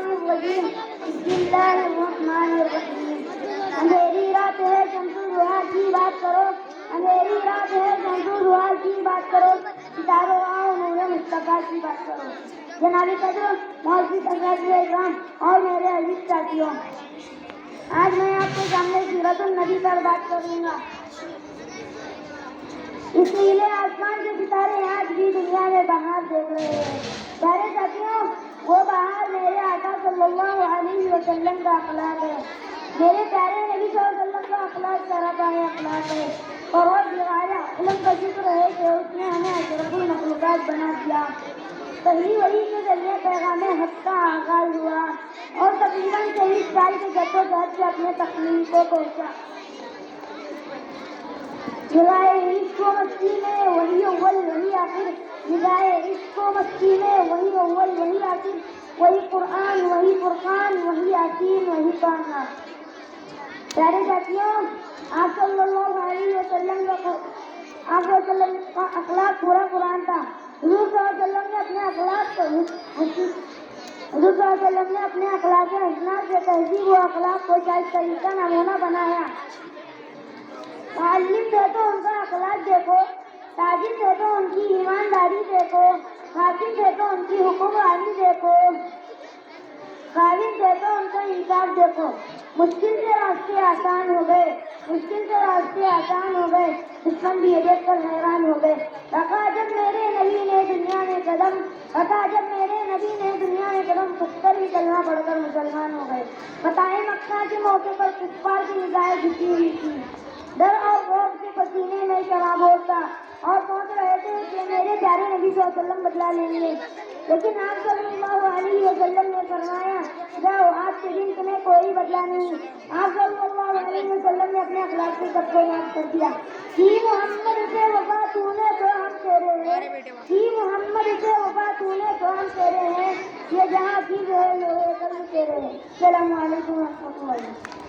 الشیطان الرجیم بسم اللہ الرحمن الرحیم اندھیری رات ہے شمس الضحیٰ کی بات کرو اندھیری رات ہے شمس الضحیٰ کی بات کرو ستاروں آؤ نور مصطفیٰ کی بات کرو جناب صدر معزز حضرات اکرام اور میرے عزیز ساتھیوں آج میں آپ کے سامنے سیرت النبی پر بات کروں گا اس نیلے آسمان کے ستارے آج بھی دنیا میں بہار دیکھ رہے ہیں پیارے ساتھیوں وہ بہار میرے آقا صلی اللہ علیہ وسلم کا اخلاق ہے میرے پیارے نبی صلی اللہ علیہ وسلم کا اخلاق سراپا اخلاق ہے اور علم کا ذکر ہے کہ اس نے ہمیں اشرف المخلوقات بنا دیا پہلی وحی کے ذریعے پیغام حق کا آغاز ہوا اور تقریباً 23 سال کے جدوجہد سے اپنے تکمیل کو پہنچا جگائے عشق و مستی میں وہی اول وہی آخر جگائے عشق و مستی میں وہی اول وہی آخر وہی قرآن وہی فرقان وہی یاسین وہی کانا پیارے ساتھیوں آپ صلی اللہ علیہ وسلم کا اخلاق پورا قرآن تھا حضور صلی اللہ علیہ وسلم نے اپنے اخلاق حضور صلی اللہ علیہ وسلم نے اپنے اخلاق حسنہ سے تہذیب و اخلاق کو شائستہ کا نمونہ بنایا معلم تھے تو ان کا اخلاق دیکھو تاجر تھے تو ان کی ایمانداری دیکھو حاکم تھے تو ان کی حکمرانی دیکھو قابل تھے تو ان کا انصاف دیکھو مشکل سے راستے آسان ہو گئے دشمن بھی یہ دیکھ کر حیران ہو گئے رکھا جب میرے نبی نے دنیا میں قدم پتھر ہی کلمہ پڑھ کر مسلمان ہو گئے بتائیں مکہ کے موقع پر کفار کی نگاہیں جھکی ہوئی تھی ڈر اور خوف کے پسینے میں شراب ہوتا اور سوچ رہے تھے کہ میرے پیارے نبی صلی اللہ علیہ وسلم بدلا لیں گے لیکن آپ صلی اللہ علیہ وسلم نے فرمایا جاؤ آج کے دن تمہیں کوئی بدلا نہیں آپ صلی اللہ علیہ وسلم نے اپنے اخلاق سے سب کو یاد کر دیا کہ محمد سے وفا تو نے تو ہم تیرے ہیں کہ محمد سے وفا تو نے تو ہم تیرے ہیں یہ جہاں کی جو ہے میرے قلب تیرے ہیں السلام علیکم ورحمۃ اللہ